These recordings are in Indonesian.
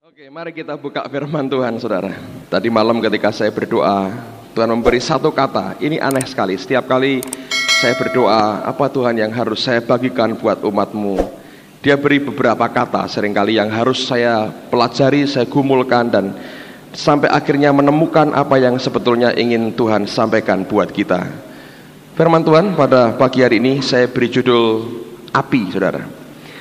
Oke, mari kita buka firman Tuhan, saudara. Tadi malam ketika saya berdoa, Tuhan memberi satu kata. Ini aneh sekali. Setiap kali saya berdoa, apa Tuhan yang harus saya bagikan buat umatmu? Dia beri beberapa kata seringkali yang harus saya pelajari, saya gumulkan, dan sampai akhirnya menemukan apa yang sebetulnya ingin Tuhan sampaikan buat kita. Firman Tuhan pada pagi hari ini saya beri judul api, saudara.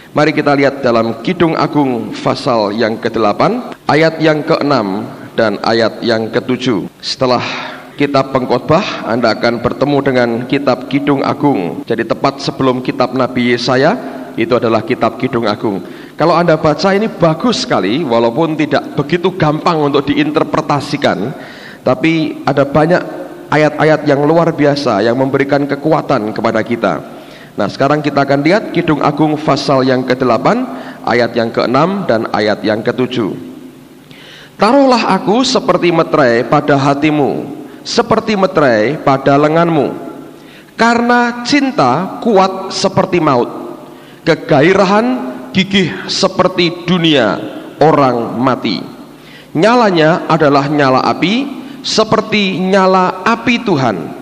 Mari kita lihat dalam Kidung Agung pasal yang ke-8, ayat yang ke-6 dan ayat yang ke-7. Setelah kitab Pengkhotbah, Anda akan bertemu dengan kitab Kidung Agung. Jadi tepat sebelum kitab Nabi Yesaya, itu adalah kitab Kidung Agung. Kalau Anda baca ini bagus sekali, walaupun tidak begitu gampang untuk diinterpretasikan, tapi ada banyak ayat-ayat yang luar biasa yang memberikan kekuatan kepada kita. Nah, sekarang kita akan lihat Kidung Agung pasal yang ke-8, ayat yang ke-6 dan ayat yang ke-7. Taruhlah aku seperti meterai pada hatimu, seperti meterai pada lenganmu. Karena cinta kuat seperti maut, kegairahan gigih seperti dunia orang mati. Nyalanya adalah nyala api, seperti nyala api Tuhan.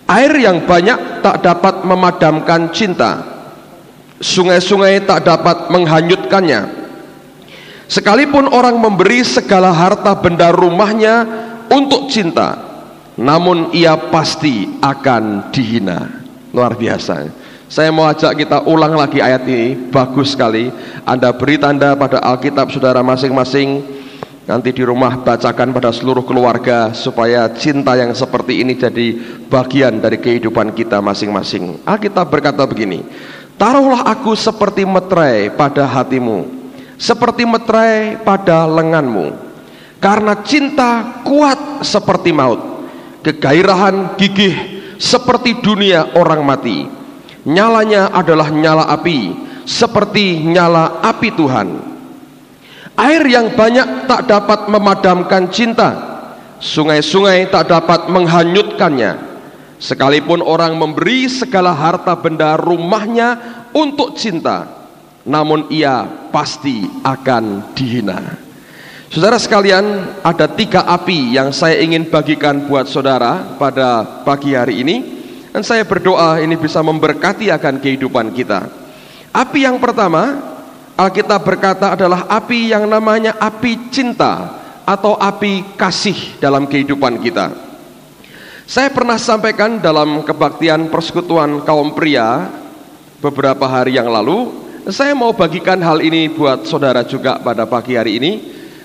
Air yang banyak tak dapat memadamkan cinta, sungai-sungai tak dapat menghanyutkannya. Sekalipun orang memberi segala harta benda rumahnya untuk cinta, namun ia pasti akan dihina. Luar biasa. Saya mau ajak kita ulang lagi ayat ini, bagus sekali. Anda beri tanda pada Alkitab saudara masing-masing. Nanti di rumah bacakan pada seluruh keluarga, supaya cinta yang seperti ini jadi bagian dari kehidupan kita masing-masing. Alkitab berkata begini, taruhlah aku seperti meterai pada hatimu, seperti meterai pada lenganmu. Karena cinta kuat seperti maut, kegairahan gigih seperti dunia orang mati. Nyalanya adalah nyala api, seperti nyala api Tuhan. Air yang banyak tak dapat memadamkan cinta, sungai-sungai tak dapat menghanyutkannya. Sekalipun orang memberi segala harta benda rumahnya untuk cinta, namun ia pasti akan dihina. Saudara sekalian, ada 3 api yang saya ingin bagikan buat saudara pada pagi hari ini, dan saya berdoa ini bisa memberkati akan kehidupan kita. Api yang pertama, Alkitab berkata adalah api yang namanya api cinta atau api kasih dalam kehidupan kita. Saya pernah sampaikan dalam kebaktian persekutuan kaum pria beberapa hari yang lalu. Saya mau bagikan hal ini buat saudara juga pada pagi hari ini,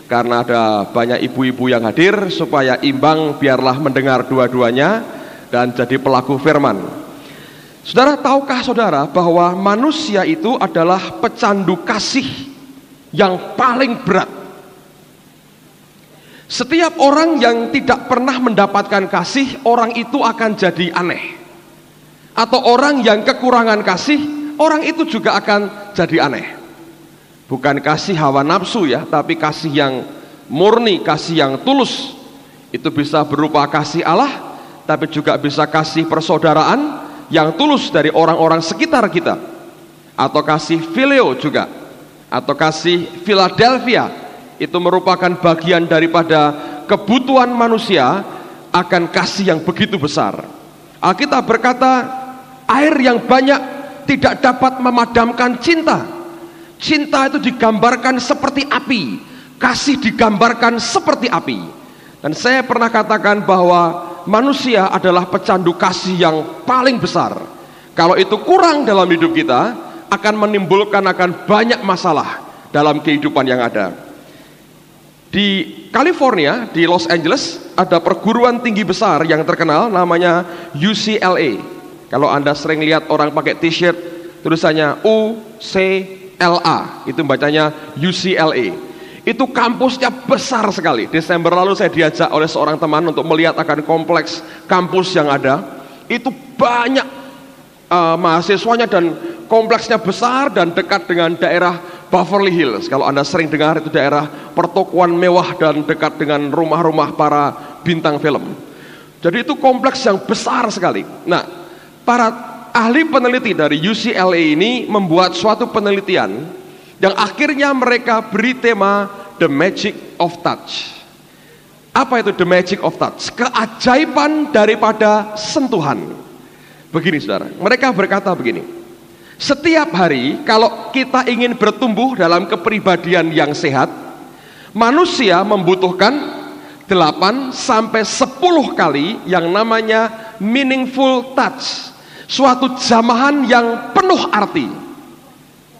karena ada banyak ibu-ibu yang hadir, supaya imbang, biarlah mendengar dua-duanya dan jadi pelaku firman. Saudara, tahukah saudara bahwa manusia itu adalah pecandu kasih yang paling berat? Setiap orang yang tidak pernah mendapatkan kasih, orang itu akan jadi aneh. Atau orang yang kekurangan kasih, orang itu juga akan jadi aneh. Bukan kasih hawa nafsu ya, tapi kasih yang murni, kasih yang tulus. Itu bisa berupa kasih Allah, tapi juga bisa kasih persaudaraan yang tulus dari orang-orang sekitar kita, atau kasih phileo juga, atau kasih Philadelphia. Itu merupakan bagian daripada kebutuhan manusia akan kasih yang begitu besar. Alkitab berkata, air yang banyak tidak dapat memadamkan cinta. Cinta itu digambarkan seperti api, kasih digambarkan seperti api. Dan saya pernah katakan bahwa manusia adalah pecandu kasih yang paling besar. Kalau itu kurang dalam hidup kita, akan menimbulkan banyak masalah dalam kehidupan yang ada. Di California, di Los Angeles, ada perguruan tinggi besar yang terkenal, namanya UCLA. Kalau Anda sering lihat orang pakai t-shirt tulisannya UCLA, itu bacanya UCLA. Itu kampusnya besar sekali. Desember lalu saya diajak oleh seorang teman untuk melihat akan kompleks kampus yang ada. Itu banyak mahasiswanya, dan kompleksnya besar dan dekat dengan daerah Beverly Hills. Kalau Anda sering dengar, itu daerah pertokoan mewah dan dekat dengan rumah-rumah para bintang film. Jadi itu kompleks yang besar sekali. Nah, para ahli peneliti dari UCLA ini membuat suatu penelitian yang akhirnya mereka beri tema the magic of touch. Apa itu the magic of touch? Keajaiban daripada sentuhan. Begini saudara, mereka berkata begini, setiap hari kalau kita ingin bertumbuh dalam kepribadian yang sehat, manusia membutuhkan 8 sampai 10 kali yang namanya meaningful touch, suatu jamahan yang penuh arti.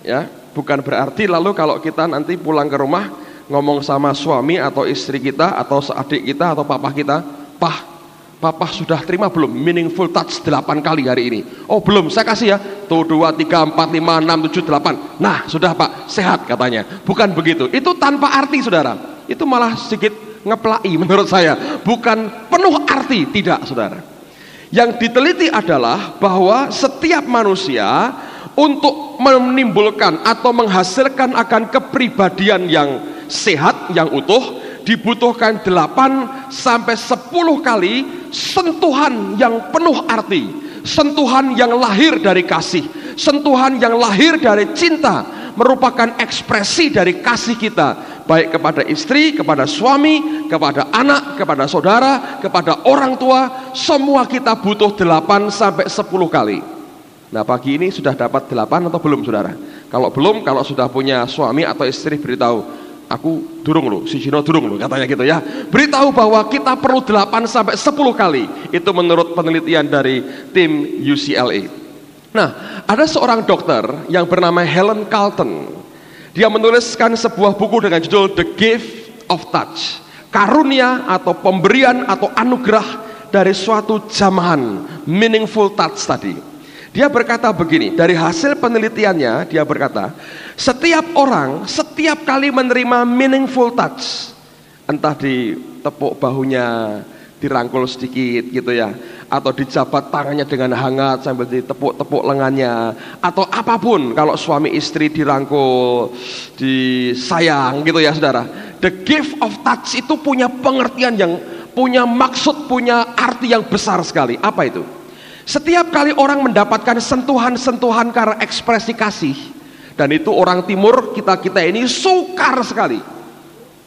Ya, bukan berarti lalu kalau kita nanti pulang ke rumah ngomong sama suami atau istri kita atau adik kita atau papa kita, Papa sudah terima belum meaningful touch 8 kali hari ini? Oh belum, saya kasih ya. Tuh 2, 3, 4, 5, 6, 7, 8. Nah sudah Pak, sehat katanya. Bukan begitu, itu tanpa arti saudara. Itu malah sedikit ngeplai menurut saya. Bukan penuh arti, tidak saudara. Yang diteliti adalah bahwa setiap manusia untuk menimbulkan atau menghasilkan akan kepribadian yang sehat, yang utuh, dibutuhkan 8 sampai 10 kali sentuhan yang penuh arti, sentuhan yang lahir dari kasih, sentuhan yang lahir dari cinta, merupakan ekspresi dari kasih kita, baik kepada istri, kepada suami, kepada anak, kepada saudara, kepada orang tua. Semua kita butuh 8 sampai 10 kali. Nah pagi ini sudah dapat 8 atau belum saudara? Kalau belum, kalau sudah punya suami atau istri, beritahu, aku durung loh, si Jino durung loh, katanya gitu ya. Beritahu bahwa kita perlu 8 sampai 10 kali. Itu menurut penelitian dari tim UCLA. Nah, ada seorang dokter yang bernama Helen Carlton. Dia menuliskan sebuah buku dengan judul The Gift of Touch, karunia atau pemberian atau anugerah dari suatu jamahan, meaningful touch tadi. Dia berkata begini, dari hasil penelitiannya dia berkata, setiap orang setiap kali menerima meaningful touch, entah ditepuk bahunya, dirangkul sedikit gitu ya, atau dijabat tangannya dengan hangat sambil ditepuk-tepuk lengannya, atau apapun, kalau suami istri dirangkul, disayang gitu ya saudara. The gift of touch itu punya pengertian yang punya maksud, punya arti yang besar sekali. Apa itu? Setiap kali orang mendapatkan sentuhan-sentuhan karena ekspresi kasih, dan itu orang timur kita ini sukar sekali.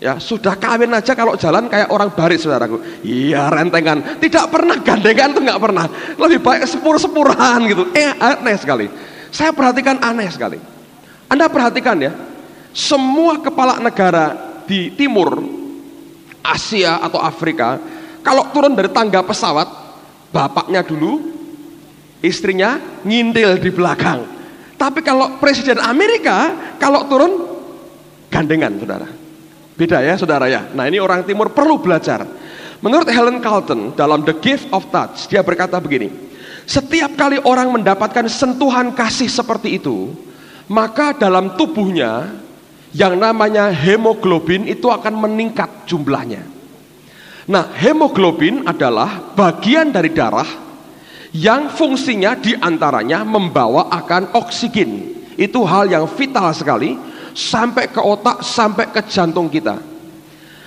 Ya sudah kawin aja kalau jalan kayak orang baris saudaraku. Iya rentengan, tidak pernah gandengan tuh nggak pernah. Lebih baik sepur-sepuran gitu. Aneh sekali. Saya perhatikan aneh sekali. Anda perhatikan ya, semua kepala negara di timur Asia atau Afrika, kalau turun dari tangga pesawat, bapaknya dulu, istrinya ngintil di belakang. Tapi kalau presiden Amerika kalau turun gandengan saudara. Beda ya saudara ya. Nah ini orang timur perlu belajar. Menurut Helen Carlton dalam The Gift of Touch, dia berkata begini, setiap kali orang mendapatkan sentuhan kasih seperti itu, maka dalam tubuhnya yang namanya hemoglobin itu akan meningkat jumlahnya. Nah hemoglobin adalah bagian dari darah yang fungsinya diantaranya membawa akan oksigen. Itu hal yang vital sekali, sampai ke otak, sampai ke jantung kita.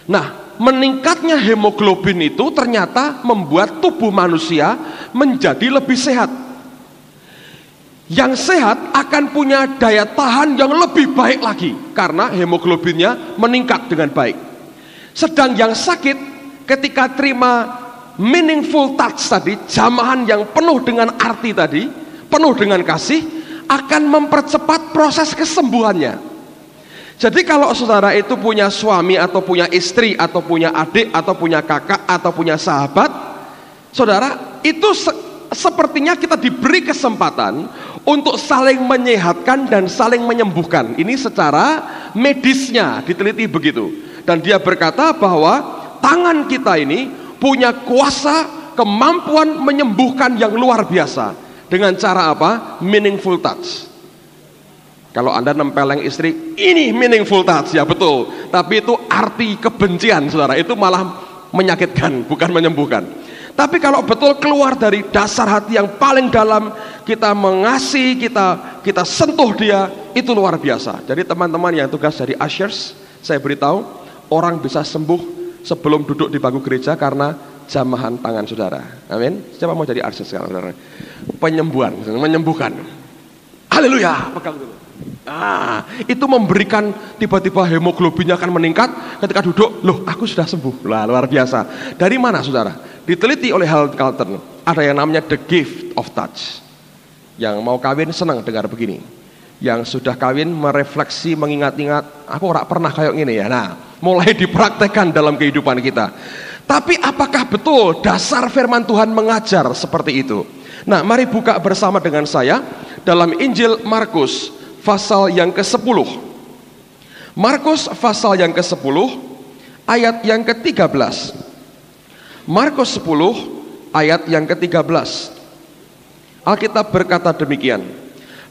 Nah, meningkatnya hemoglobin itu ternyata membuat tubuh manusia menjadi lebih sehat. Yang sehat akan punya daya tahan yang lebih baik lagi, karena hemoglobinnya meningkat dengan baik. Sedang yang sakit ketika terima meaningful touch tadi, jamahan yang penuh dengan arti tadi, penuh dengan kasih, akan mempercepat proses kesembuhannya. Jadi kalau saudara itu punya suami atau punya istri atau punya adik atau punya kakak atau punya sahabat, saudara itu sepertinya kita diberi kesempatan untuk saling menyehatkan dan saling menyembuhkan. Ini secara medisnya diteliti begitu. Dan dia berkata bahwa tangan kita ini punya kuasa, kemampuan menyembuhkan yang luar biasa. Dengan cara apa? Meaningful touch. Kalau Anda nempeleng istri, ini meaningful touch, ya betul. Tapi itu arti kebencian saudara, itu malah menyakitkan, bukan menyembuhkan. Tapi kalau betul keluar dari dasar hati yang paling dalam, kita mengasihi, kita sentuh dia, itu luar biasa. Jadi teman-teman yang tugas dari ushers, saya beritahu, orang bisa sembuh sebelum duduk di bangku gereja karena jamahan tangan saudara. Amin. Siapa mau jadi arsis sekarang saudara? Penyembuhan, menyembuhkan. Haleluya. Pegang dulu. Itu memberikan tiba-tiba hemoglobinnya akan meningkat ketika duduk. Loh, aku sudah sembuh. Lah, luar biasa. Dari mana saudara? Diteliti oleh Helen Carlton, ada yang namanya the gift of touch. Yang mau kawin senang dengar begini. Yang sudah kawin merefleksi, mengingat-ingat, aku ora pernah kayak gini ya. Nah, mulai dipraktekkan dalam kehidupan kita. Tapi apakah betul dasar firman Tuhan mengajar seperti itu? Nah, mari buka bersama dengan saya dalam Injil Markus pasal yang ke-10. Markus pasal yang ke-10 ayat yang ke-13. Markus 10 ayat yang ke-13. Alkitab berkata demikian.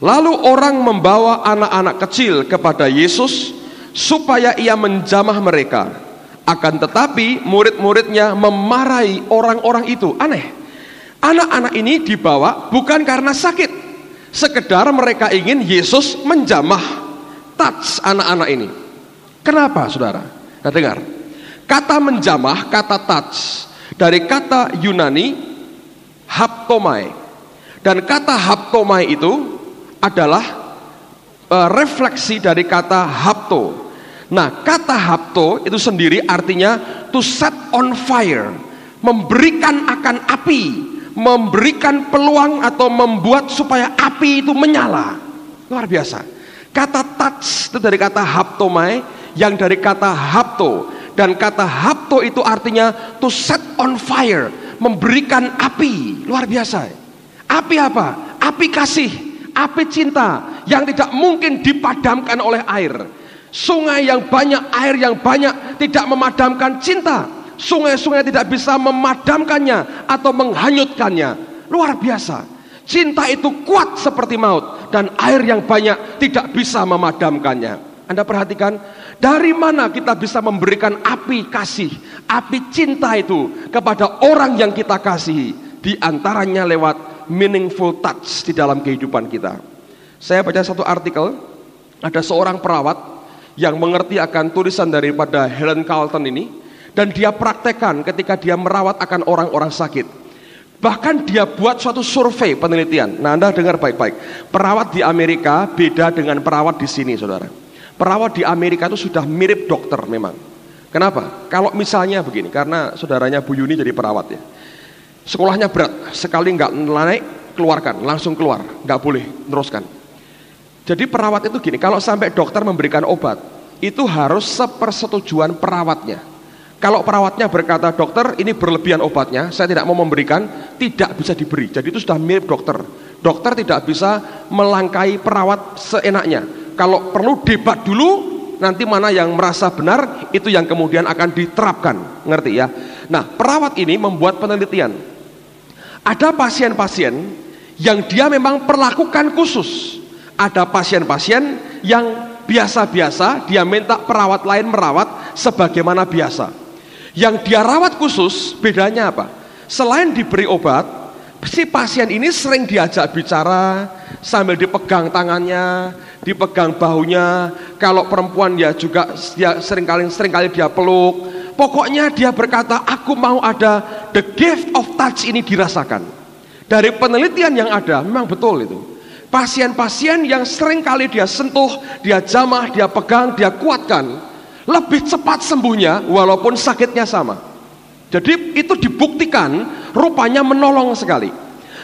Lalu orang membawa anak-anak kecil kepada Yesus supaya ia menjamah mereka. Akan tetapi murid-muridnya memarahi orang-orang itu. Aneh. Anak-anak ini dibawa bukan karena sakit, sekedar mereka ingin Yesus menjamah, touch anak-anak ini. Kenapa saudara? Nah dengar, kata menjamah, kata touch dari kata Yunani haptomai. Dan kata haptomai itu adalah refleksi dari kata hapto. Nah, kata hapto itu sendiri artinya to set on fire, memberikan akan api, memberikan peluang atau membuat supaya api itu menyala. Luar biasa. Kata touch itu dari kata haptomai, yang dari kata hapto. Dan kata hapto itu artinya to set on fire, memberikan api. Luar biasa. Api apa? Api kasih, api cinta yang tidak mungkin dipadamkan oleh air. Sungai yang banyak, air yang banyak tidak memadamkan cinta. Sungai-sungai tidak bisa memadamkannya atau menghanyutkannya. Luar biasa. Cinta itu kuat seperti maut, dan air yang banyak tidak bisa memadamkannya. Anda perhatikan, dari mana kita bisa memberikan api kasih, api cinta itu kepada orang yang kita kasihi? Di antaranya lewat meaningful touch di dalam kehidupan kita. Saya baca satu artikel, ada seorang perawat yang mengerti akan tulisan daripada Helen Carlton ini, dan dia praktekkan ketika dia merawat akan orang-orang sakit. Bahkan dia buat suatu survei penelitian. Nah, Anda dengar baik-baik. Perawat di Amerika beda dengan perawat di sini, saudara. Perawat di Amerika itu sudah mirip dokter memang. Kenapa? Kalau misalnya begini, karena saudaranya Bu Yuni jadi perawat ya. Sekolahnya berat, sekali nggak naik, keluarkan, langsung keluar, nggak boleh teruskan. Jadi perawat itu gini, kalau sampai dokter memberikan obat, itu harus sepersetujuan perawatnya. Kalau perawatnya berkata, dokter ini berlebihan obatnya, saya tidak mau memberikan, tidak bisa diberi. Jadi itu sudah mirip dokter. Dokter tidak bisa melangkai perawat seenaknya. Kalau perlu debat dulu, nanti mana yang merasa benar, itu yang kemudian akan diterapkan. Ngerti ya? Nah, perawat ini membuat penelitian. Ada pasien-pasien yang dia memang perlakukan khusus. Ada pasien-pasien yang biasa-biasa, dia minta perawat lain merawat sebagaimana biasa. Yang dia rawat khusus, bedanya apa? Selain diberi obat, si pasien ini sering diajak bicara sambil dipegang tangannya, dipegang bahunya. Kalau perempuan ya juga dia seringkali dia peluk. Pokoknya dia berkata, aku mau ada the gift of touch ini dirasakan. Dari penelitian yang ada, memang betul itu. Pasien-pasien yang seringkali dia sentuh, dia jamah, dia pegang, dia kuatkan, lebih cepat sembuhnya walaupun sakitnya sama. Jadi itu dibuktikan rupanya menolong sekali.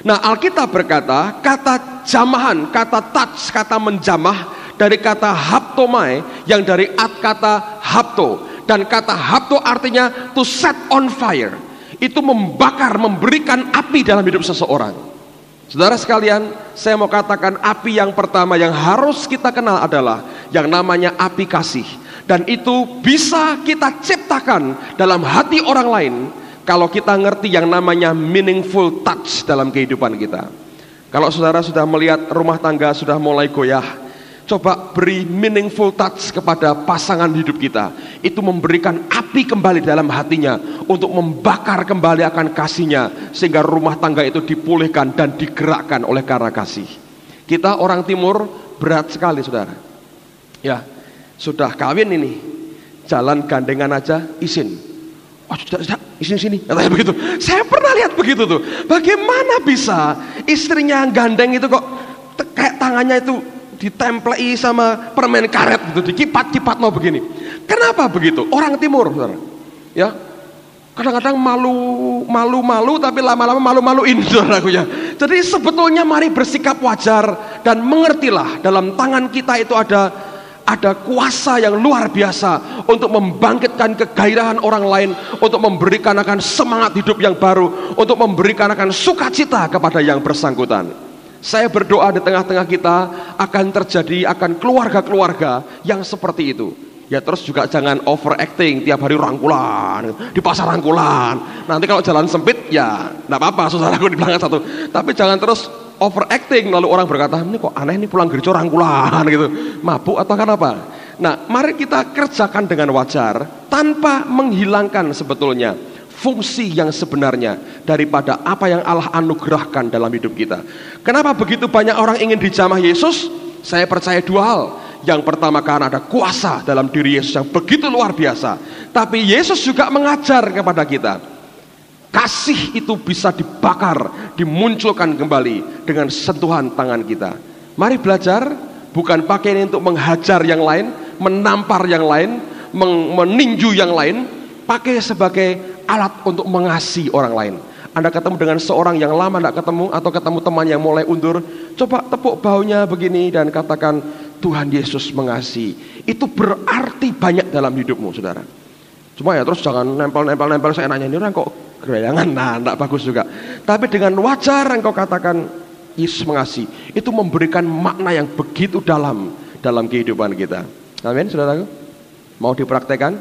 Nah, Alkitab berkata, kata jamahan, kata touch, kata menjamah dari kata haptomai yang dari kata hapto. Dan kata hapto artinya to set on fire. Itu membakar, memberikan api dalam hidup seseorang. Saudara sekalian, saya mau katakan api yang pertama yang harus kita kenal adalah yang namanya api kasih. Dan itu bisa kita ciptakan dalam hati orang lain kalau kita ngerti yang namanya meaningful touch dalam kehidupan kita. Kalau saudara sudah melihat rumah tangga sudah mulai goyah, coba beri meaningful touch kepada pasangan hidup kita. Itu memberikan api kembali dalam hatinya untuk membakar kembali akan kasihnya, sehingga rumah tangga itu dipulihkan dan digerakkan oleh karena kasih. Kita orang timur berat sekali saudara. Ya, sudah kawin ini, jalan gandengan aja izin. Oh sudah izin sini, katanya begitu. Saya pernah lihat begitu tuh. Bagaimana bisa istrinya gandeng itu kok kayak tangannya itu ditemplei sama permen karet gitu, dikipat-kipat mau begini. Kenapa begitu? Orang timur, saudara. Ya, kadang-kadang malu tapi lama-lama malu-maluin, saudaraku ya. Jadi sebetulnya mari bersikap wajar dan mengertilah dalam tangan kita itu ada kuasa yang luar biasa untuk membangkitkan kegairahan orang lain, untuk memberikan akan semangat hidup yang baru, untuk memberikan akan sukacita kepada yang bersangkutan. Saya berdoa di tengah-tengah kita akan terjadi akan keluarga-keluarga yang seperti itu. Ya terus juga jangan overacting tiap hari rangkulan, di pasar rangkulan. Nanti kalau jalan sempit ya enggak apa-apa, saudaraku di belakang satu. Tapi jangan terus overacting lalu orang berkata, ini kok aneh nih pulang gereja rangkulan gitu. Mabuk atau kan apa? Nah, mari kita kerjakan dengan wajar tanpa menghilangkan sebetulnya fungsi yang sebenarnya daripada apa yang Allah anugerahkan dalam hidup kita. Kenapa begitu banyak orang ingin dijamah Yesus? Saya percaya dua hal. Yang pertama karena ada kuasa dalam diri Yesus yang begitu luar biasa. Tapi Yesus juga mengajar kepada kita, kasih itu bisa dibakar, dimunculkan kembali dengan sentuhan tangan kita. Mari belajar, bukan pakai ini untuk menghajar yang lain, menampar yang lain, meninju yang lain, pakai sebagai alat untuk mengasihi orang lain. Anda ketemu dengan seorang yang lama tidak ketemu, atau ketemu teman yang mulai undur, coba tepuk bahunya begini dan katakan, Tuhan Yesus mengasihi. Itu berarti banyak dalam hidupmu, saudara. Cuma ya terus jangan nempel saya nanya, ini orang kok gerayangan, nah tidak bagus juga. Tapi dengan wajar engkau katakan Yesus mengasihi, itu memberikan makna yang begitu dalam kehidupan kita. Amin, saudaraku. Mau dipraktekkan?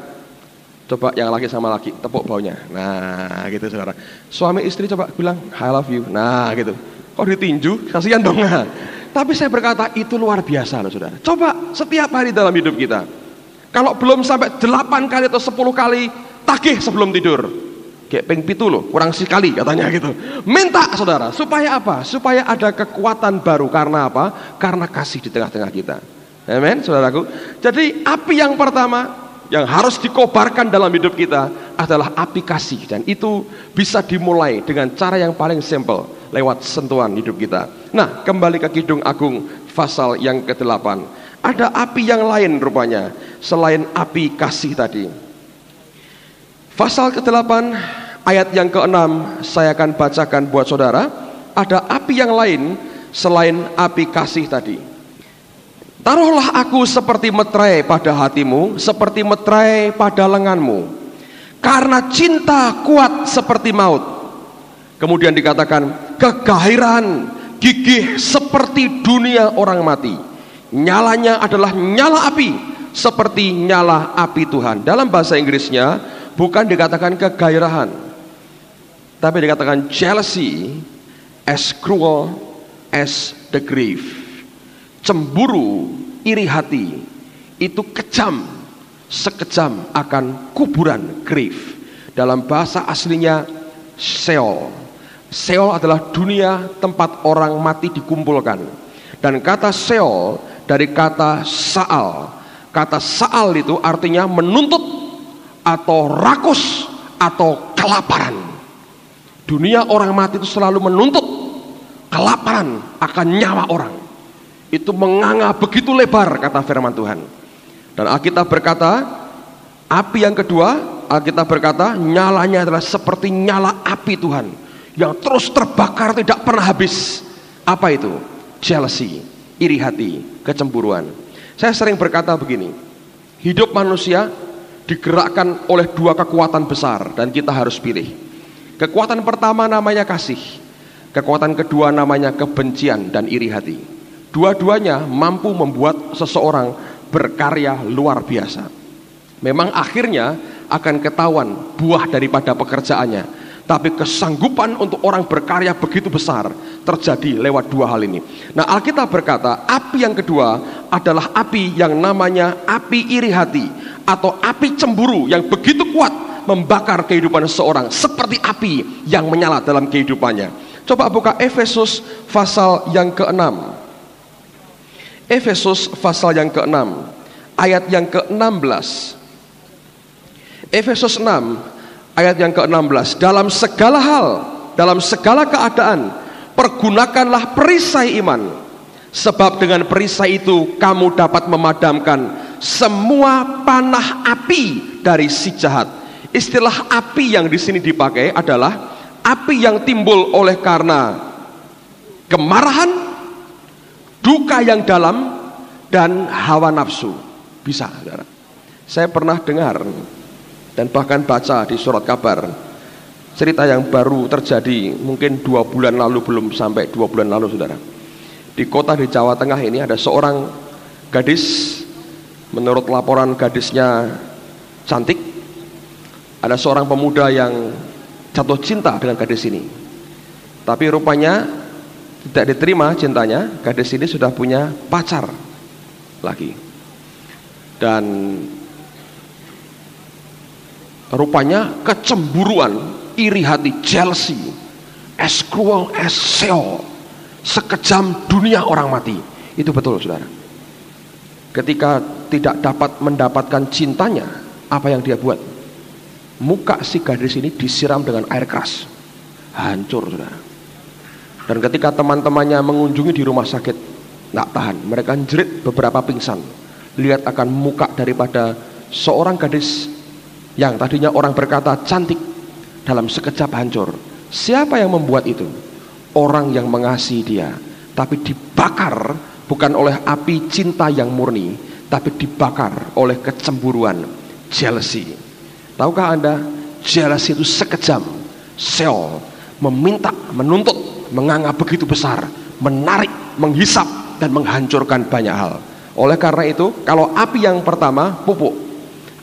Coba yang laki sama laki, tepuk baunya. Nah gitu, saudara. Suami istri coba bilang I love you. Nah gitu. Kok ditinju? Kasihan dong. Tapi saya berkata itu luar biasa loh, saudara. Coba setiap hari dalam hidup kita. Kalau belum sampai 8 kali atau 10 kali, tagih sebelum tidur. Kayak ping pitu loh, kurang sekali katanya gitu. Minta, saudara, supaya apa? Supaya ada kekuatan baru. Karena apa? Karena kasih di tengah-tengah kita. Amin, saudaraku. Jadi api yang pertama yang harus dikobarkan dalam hidup kita adalah api kasih. Dan itu bisa dimulai dengan cara yang paling simple, lewat sentuhan hidup kita. Nah, kembali ke Kidung Agung pasal yang ke-8. Ada api yang lain rupanya selain api kasih tadi. Pasal ke-8 ayat yang ke-6 saya akan bacakan buat saudara. Ada api yang lain selain api kasih tadi. Taruhlah aku seperti meterai pada hatimu, seperti meterai pada lenganmu, karena cinta kuat seperti maut. Kemudian dikatakan kegairahan gigih seperti dunia orang mati. Nyalanya adalah nyala api, seperti nyala api Tuhan. Dalam bahasa Inggrisnya bukan dikatakan kegairahan, tapi dikatakan jealousy as cruel as the grave. Cemburu, iri hati itu kejam, sekejam akan kuburan, grave. Dalam bahasa aslinya Sheol. Sheol adalah dunia tempat orang mati dikumpulkan. Dan kata Sheol dari kata Saal. Kata Saal itu artinya menuntut atau rakus atau kelaparan. Dunia orang mati itu selalu menuntut kelaparan akan nyawa orang. Itu menganga begitu lebar, kata firman Tuhan. Dan Alkitab berkata, api yang kedua, Alkitab berkata nyalanya adalah seperti nyala api Tuhan yang terus terbakar tidak pernah habis. Apa itu? Jealousy, iri hati, kecemburuan. Saya sering berkata begini, hidup manusia digerakkan oleh dua kekuatan besar dan kita harus pilih. Kekuatan pertama namanya kasih, kekuatan kedua namanya kebencian dan iri hati. Dua-duanya mampu membuat seseorang berkarya luar biasa. Memang akhirnya akan ketahuan buah daripada pekerjaannya. Tapi kesanggupan untuk orang berkarya begitu besar terjadi lewat dua hal ini. Nah, Alkitab berkata api yang kedua adalah api yang namanya api iri hati atau api cemburu yang begitu kuat membakar kehidupan seseorang seperti api yang menyala dalam kehidupannya. Coba buka Efesus pasal yang ke-6. Efesus pasal yang ke-6 ayat yang ke-16. Efesus 6 ayat yang ke-16. Dalam segala hal, dalam segala keadaan, pergunakanlah perisai iman, Sebab dengan perisai itu kamu dapat memadamkan semua panah api dari si jahat. Istilah api yang di sini dipakai adalah api yang timbul oleh karena kemarahan, duka yang dalam, dan hawa nafsu. Bisa, saudara. Saya pernah dengar dan bahkan baca di surat kabar cerita yang baru terjadi mungkin 2 bulan lalu, belum sampai 2 bulan lalu, saudara. Di kota di Jawa Tengah ini ada seorang gadis, menurut laporan gadisnya cantik. Ada seorang pemuda yang jatuh cinta dengan gadis ini, tapi rupanya tidak diterima cintanya. Gadis ini sudah punya pacar lagi, dan rupanya kecemburuan, iri hati, jealousy, as cruel as Sheol, sekejam dunia orang mati. Itu betul, saudara. Ketika tidak dapat mendapatkan cintanya, apa yang dia buat? Muka si gadis ini disiram dengan air keras, hancur, saudara. Dan ketika teman-temannya mengunjungi di rumah sakit, nggak tahan, mereka jerit, beberapa pingsan. Lihat akan muka daripada seorang gadis yang tadinya orang berkata cantik, dalam sekejap hancur. Siapa yang membuat itu? Orang yang mengasihi dia, tapi dibakar bukan oleh api cinta yang murni, tapi dibakar oleh kecemburuan, jealousy. Tahukah Anda, jealousy itu sekejam Sheol, meminta, menuntut, menganga begitu besar, menarik, menghisap, dan menghancurkan banyak hal. Oleh karena itu, kalau api yang pertama pupuk,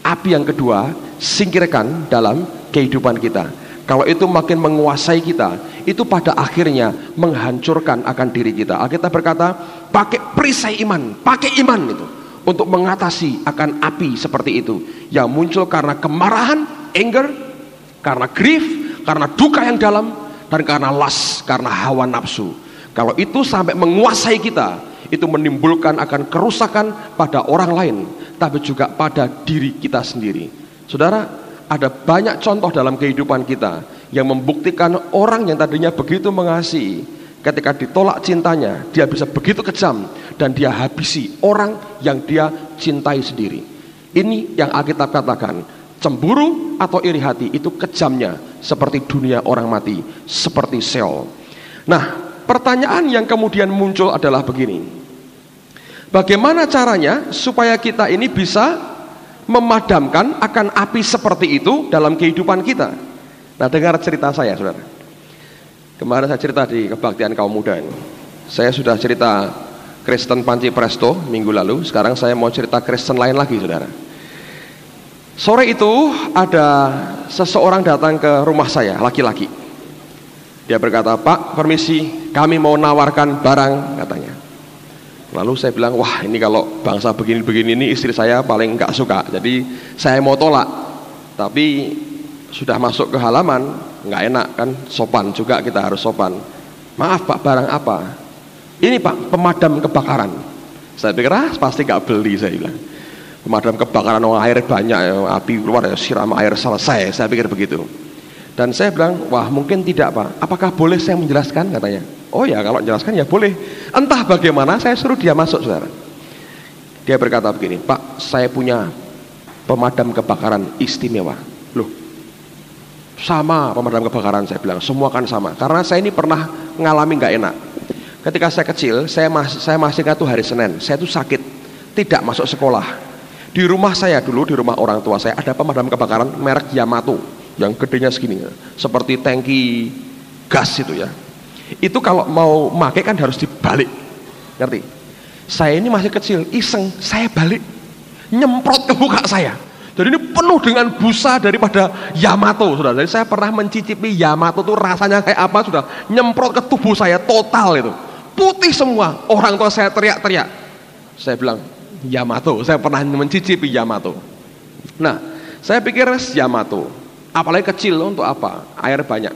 api yang kedua singkirkan dalam kehidupan kita. Kalau itu makin menguasai kita, itu pada akhirnya menghancurkan akan diri kita. Alkitab berkata, pakai perisai iman, pakai iman itu untuk mengatasi akan api seperti itu yang muncul karena kemarahan, anger, karena grief, karena duka yang dalam, dan karena lust, karena hawa nafsu. Kalau itu sampai menguasai kita, itu menimbulkan akan kerusakan pada orang lain, tapi juga pada diri kita sendiri. Saudara, ada banyak contoh dalam kehidupan kita yang membuktikan orang yang tadinya begitu mengasihi, ketika ditolak cintanya, dia bisa begitu kejam dan dia habisi orang yang dia cintai sendiri. Ini yang Alkitab katakan, cemburu atau iri hati itu kejamnya seperti dunia orang mati, seperti Sheol. Nah, pertanyaan yang kemudian muncul adalah begini: bagaimana caranya supaya kita ini bisa memadamkan akan api seperti itu dalam kehidupan kita? Nah, dengar cerita saya, saudara. Kemarin saya cerita di kebaktian kaum muda ini. Saya sudah cerita Kristen Panci Presto minggu lalu. Sekarang saya mau cerita Kristen lain lagi, saudara. Sore itu ada seseorang datang ke rumah saya, laki-laki. Dia berkata, "Pak, permisi, kami mau nawarkan barang," katanya. Lalu saya bilang, wah, ini kalau bangsa begini-begini ini istri saya paling nggak suka. Jadi saya mau tolak. Tapi sudah masuk ke halaman, nggak enak kan, sopan juga, kita harus sopan. "Maaf Pak, barang apa?" "Ini Pak, pemadam kebakaran." Saya pikir, pasti nggak beli, saya bilang. Pemadam kebakaran, air banyak, api keluar, siram air selesai, saya pikir begitu. Dan saya bilang, wah, mungkin tidak Pak, apakah boleh saya menjelaskan, katanya. Oh ya, kalau menjelaskan ya boleh. Entah bagaimana saya suruh dia masuk, saudara. Dia berkata begini, "Pak, saya punya pemadam kebakaran istimewa." Loh, sama pemadam kebakaran, saya bilang, semua kan sama. Karena saya ini pernah ngalami nggak enak. Ketika saya kecil, saya masih ingat tuh hari Senin, saya tuh sakit, tidak masuk sekolah. Di rumah saya dulu, di rumah orang tua saya, ada pemadam kebakaran merek Yamato, yang gedenya segini, seperti tangki gas itu ya. Itu kalau mau pakai kan harus dibalik, ngerti? Saya ini masih kecil, iseng, saya balik, nyemprot ke muka saya. Jadi ini penuh dengan busa daripada Yamato, sudah. Jadi saya pernah mencicipi Yamato itu rasanya kayak apa, sudah. Nyemprot ke tubuh saya total itu, putih semua. Orang tua saya teriak-teriak. Saya bilang, Yamato, saya pernah mencicipi Yamato. Nah, saya pikir Yamato, apalagi kecil, untuk apa? Air banyak.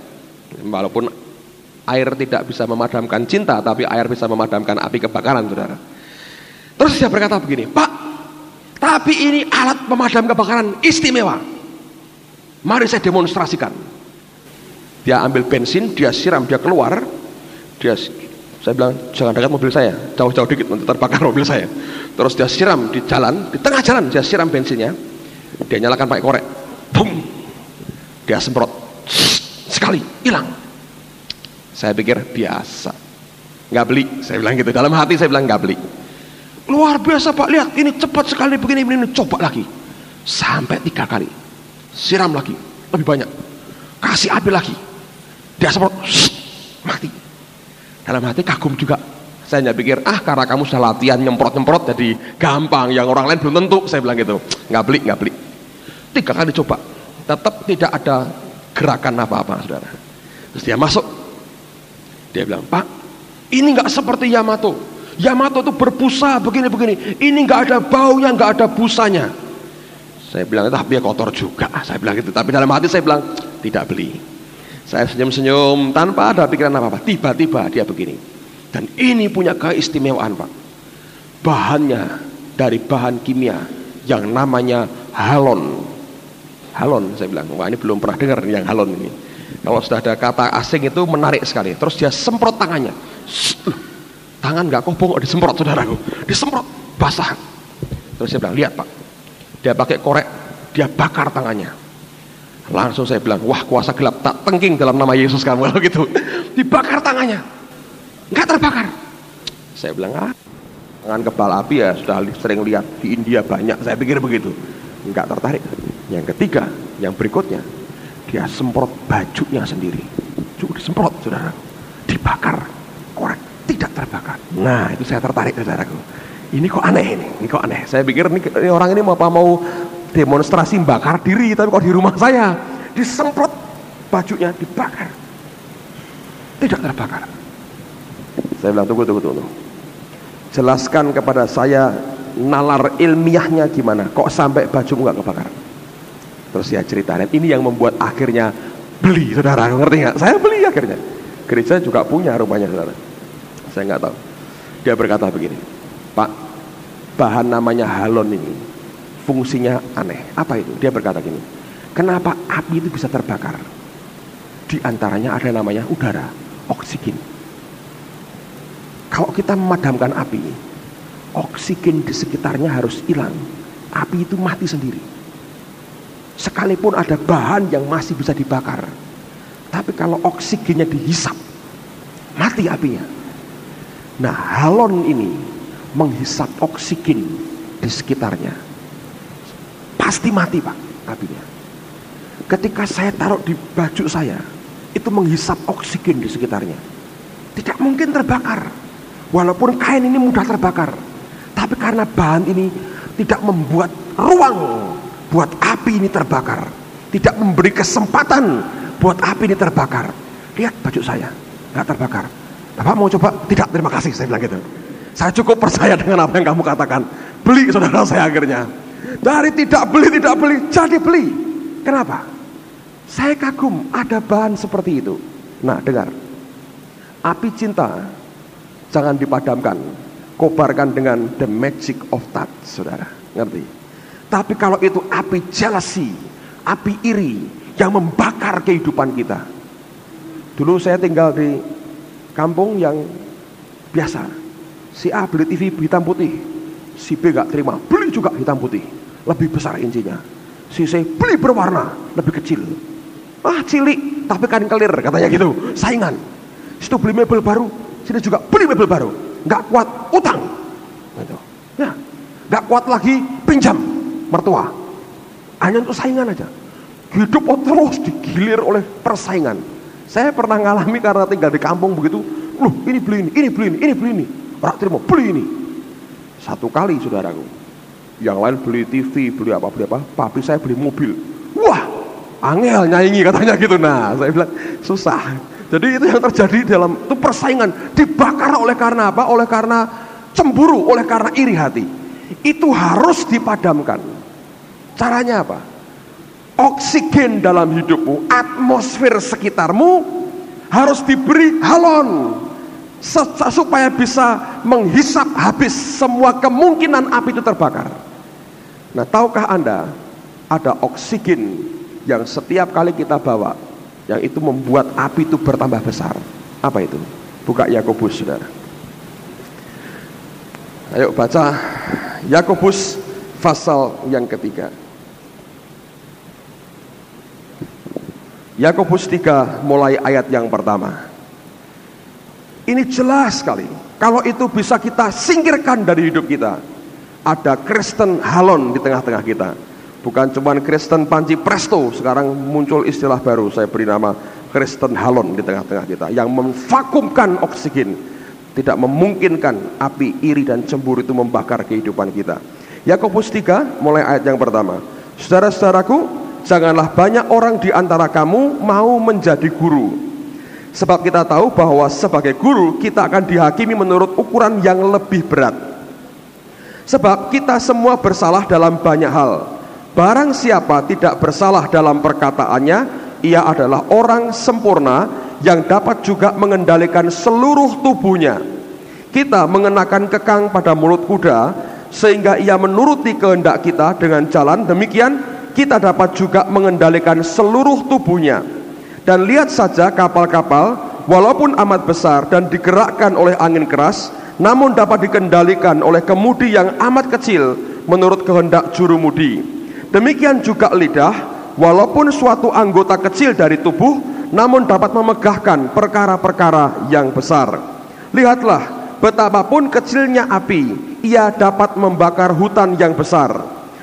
Walaupun air tidak bisa memadamkan cinta, tapi air bisa memadamkan api kebakaran, saudara. Terus dia berkata begini, "Pak, tapi ini alat pemadam kebakaran istimewa. Mari saya demonstrasikan." Dia ambil bensin, dia siram, dia keluar, dia Saya bilang, jangan dekat mobil saya, jauh-jauh dikit nanti terbakar mobil saya. Terus dia siram di jalan, di tengah jalan dia siram bensinnya, dia nyalakan pakai korek, boom, dia semprot, sekali hilang. Saya pikir biasa, nggak beli. Saya bilang gitu, dalam hati saya bilang nggak beli. Luar biasa Pak, lihat ini cepat sekali begini, coba lagi, sampai 3 kali, siram lagi, lebih banyak, kasih api lagi, dia semprot, mati. Dalam hati kagum juga. Saya hanya pikir, karena kamu sudah latihan nyemprot-nyemprot jadi gampang, yang orang lain belum tentu. Saya bilang gitu, nggak beli. 3 kali coba, tetap tidak ada gerakan apa-apa, saudara. Terus dia masuk, dia bilang, Pak, ini nggak seperti Yamato. Yamato itu berbusa begini-begini, ini nggak ada baunya, nggak ada busanya. Saya bilang, tapi ya kotor juga. Saya bilang gitu, tapi dalam hati saya bilang, tidak beli. Saya senyum-senyum tanpa ada pikiran apa-apa. Tiba-tiba dia begini. Dan ini punya keistimewaan, Pak. Bahannya dari bahan kimia yang namanya halon. Halon, saya bilang, wah ini belum pernah dengar yang halon ini. Kalau sudah ada kata asing itu menarik sekali. Terus dia semprot tangannya. Tangan nggak kobong, disemprot, saudaraku. Disemprot, basah. Terus saya bilang, lihat Pak. Dia pakai korek, dia bakar tangannya. Langsung saya bilang, wah kuasa gelap tak tengking dalam nama Yesus kamu. Kalau gitu, dibakar tangannya, nggak terbakar. Saya bilang, tangan kebal api ya sudah sering lihat di India banyak. Saya pikir begitu, nggak tertarik. Yang ketiga, yang berikutnya, dia semprot bajunya sendiri. Juga disemprot, saudara, dibakar, korek, tidak terbakar. Nah itu saya tertarik, saudaraku. Ini kok aneh ini kok aneh. Saya pikir ini orang ini mau demonstrasi bakar diri, tapi kok di rumah saya disemprot bajunya, dibakar, tidak terbakar. Saya bilang, tunggu. Jelaskan kepada saya nalar ilmiahnya gimana, kok sampai baju nggak kebakar. Terus dia cerita, dan ini yang membuat akhirnya beli, saudara, ngerti nggak? Saya beli akhirnya. Gereja juga punya rumahnya, saudara. Saya nggak tahu. Dia berkata begini, Pak, bahan namanya halon ini fungsinya aneh. Apa itu? Dia berkata gini, kenapa api itu bisa terbakar? Di antaranya ada namanya udara, oksigen. Kalau kita memadamkan api, oksigen di sekitarnya harus hilang. Api itu mati sendiri. Sekalipun ada bahan yang masih bisa dibakar, tapi kalau oksigennya dihisap, mati apinya. Nah, halon ini menghisap oksigen di sekitarnya, pasti mati Pak apinya. Ketika saya taruh di baju saya, itu menghisap oksigen di sekitarnya, tidak mungkin terbakar. Walaupun kain ini mudah terbakar, tapi karena bahan ini tidak membuat ruang buat api ini terbakar, tidak memberi kesempatan buat api ini terbakar. Lihat baju saya, nggak terbakar. Bapak mau coba? Tidak, terima kasih, saya bilang gitu. Saya cukup percaya dengan apa yang kamu katakan. Beli, saudara saya akhirnya. Dari tidak beli, jadi beli. Kenapa? Saya kagum ada bahan seperti itu. Nah, dengar. Api cinta jangan dipadamkan, kobarkan dengan the magic of touch, saudara. Ngerti? Tapi kalau itu api jealousy, api iri yang membakar kehidupan kita. Dulu saya tinggal di kampung yang biasa. Si A beli TV hitam putih, si B gak terima, beli juga hitam putih, lebih besar insinya. Si C beli berwarna, lebih kecil. Cilik tapi kan kelir, katanya gitu. Saingan. Situ beli mebel baru, sini juga beli mebel baru. Gak kuat utang, gitu. Nah, gak kuat lagi pinjam mertua. Hanya untuk saingan aja. Hidup terus digilir oleh persaingan. Saya pernah ngalami karena tinggal di kampung begitu. Loh, ini beli ini. Orang terima beli ini. Satu kali, saudaraku, yang lain beli TV, beli apa, papi saya beli mobil. Wah, angel nyaingi katanya gitu. Nah, saya bilang susah. Jadi itu yang terjadi dalam itu persaingan, dibakar oleh karena apa? Oleh karena cemburu, oleh karena iri hati. Itu harus dipadamkan. Caranya apa? Oksigen dalam hidupmu, atmosfer sekitarmu harus diberi halon supaya bisa menghisap habis semua kemungkinan api itu terbakar. Nah, tahukah Anda ada oksigen yang setiap kali kita bawa yang itu membuat api itu bertambah besar? Apa itu? Buka Yakobus, saudara. Ayo baca Yakobus pasal yang ketiga. Yakobus 3 mulai ayat yang pertama. Ini jelas sekali. Kalau itu bisa kita singkirkan dari hidup kita. Ada Kristen Halon di tengah-tengah kita. Bukan cuma Kristen Panci Presto. Sekarang muncul istilah baru, saya beri nama Kristen Halon di tengah-tengah kita, yang memvakumkan oksigen, tidak memungkinkan api iri dan cemburu itu membakar kehidupan kita. Yakobus 3 mulai ayat yang pertama. Saudara-saudaraku, janganlah banyak orang di antara kamu mau menjadi guru, sebab kita tahu bahwa sebagai guru kita akan dihakimi menurut ukuran yang lebih berat. Sebab kita semua bersalah dalam banyak hal. Barang siapa tidak bersalah dalam perkataannya, ia adalah orang sempurna yang dapat juga mengendalikan seluruh tubuhnya. Kita mengenakan kekang pada mulut kuda, sehingga ia menuruti kehendak kita dengan jalan demikian kita dapat juga mengendalikan seluruh tubuhnya. Dan lihat saja kapal-kapal, walaupun amat besar dan digerakkan oleh angin keras, namun dapat dikendalikan oleh kemudi yang amat kecil menurut kehendak jurumudi. Demikian juga lidah, walaupun suatu anggota kecil dari tubuh, namun dapat memegahkan perkara-perkara yang besar. Lihatlah, betapapun kecilnya api, ia dapat membakar hutan yang besar.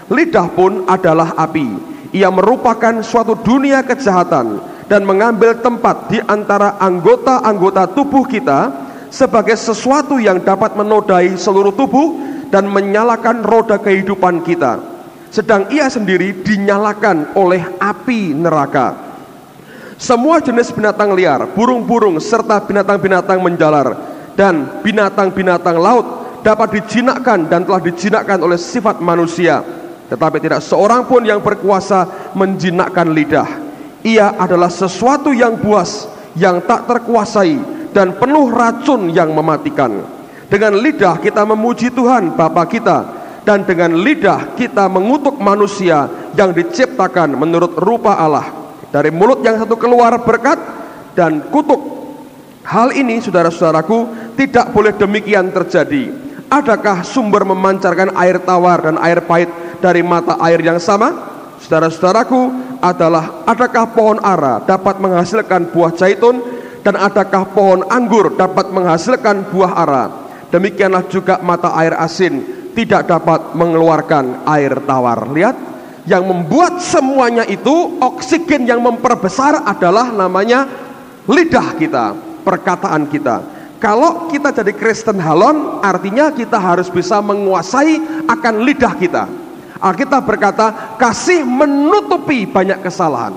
Lidah pun adalah api. Ia merupakan suatu dunia kejahatan dan mengambil tempat di antara anggota-anggota tubuh kita sebagai sesuatu yang dapat menodai seluruh tubuh dan menyalakan roda kehidupan kita. Sedang ia sendiri dinyalakan oleh api neraka. Semua jenis binatang liar, burung-burung serta binatang-binatang menjalar dan binatang-binatang laut dapat dijinakkan dan telah dijinakkan oleh sifat manusia. Tetapi tidak seorang pun yang berkuasa menjinakkan lidah. Ia adalah sesuatu yang buas, yang tak terkuasai dan penuh racun yang mematikan. Dengan lidah kita memuji Tuhan Bapa kita, dan dengan lidah kita mengutuk manusia yang diciptakan menurut rupa Allah. Dari mulut yang satu keluar berkat dan kutuk. Hal ini, saudara-saudaraku, tidak boleh demikian terjadi. Adakah sumber memancarkan air tawar dan air pahit dari mata air yang sama? Saudara-saudaraku, adakah pohon ara dapat menghasilkan buah zaitun, dan adakah pohon anggur dapat menghasilkan buah ara? Demikianlah juga mata air asin tidak dapat mengeluarkan air tawar. Lihat, yang membuat semuanya itu, oksigen yang memperbesar adalah namanya lidah kita, perkataan kita. Kalau kita jadi Kristen Halon, artinya kita harus bisa menguasai akan lidah kita. Alkitab berkata, kasih menutupi banyak kesalahan.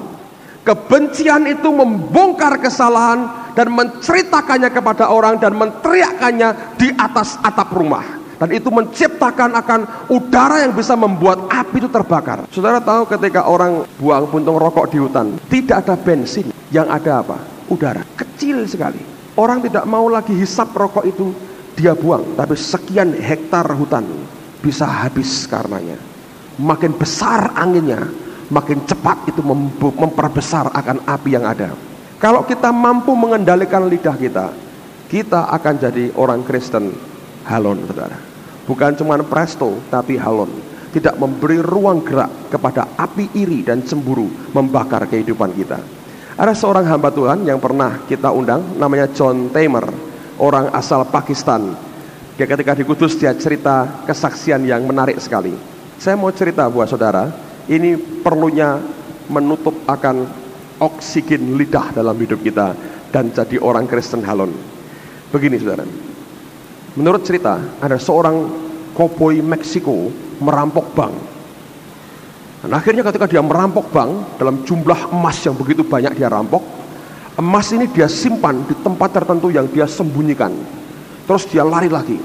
Kebencian itu membongkar kesalahan dan menceritakannya kepada orang dan meneriakannya di atas atap rumah. Dan itu menciptakan akan udara yang bisa membuat api itu terbakar. Saudara tahu ketika orang buang puntung rokok di hutan, tidak ada bensin, yang ada apa? Udara, kecil sekali. Orang tidak mau lagi hisap rokok itu, dia buang. Tapi sekian hektar hutan bisa habis karenanya. Makin besar anginnya, makin cepat itu memperbesar akan api yang ada. Kalau kita mampu mengendalikan lidah kita, kita akan jadi orang Kristen Halon, saudara. Bukan cuma presto, tapi halon. Tidak memberi ruang gerak kepada api iri dan cemburu membakar kehidupan kita. Ada seorang hamba Tuhan yang pernah kita undang, namanya John Tamer, orang asal Pakistan. Dia ketika di Kudus, dia cerita kesaksian yang menarik sekali. Saya mau cerita buat saudara, ini perlunya menutup akan oksigen lidah dalam hidup kita dan jadi orang Kristen Halon. Begini saudara, menurut cerita ada seorang koboi Meksiko merampok bank. Dan akhirnya ketika dia merampok bank, dalam jumlah emas yang begitu banyak dia rampok, emas ini dia simpan di tempat tertentu yang dia sembunyikan. Terus dia lari lagi.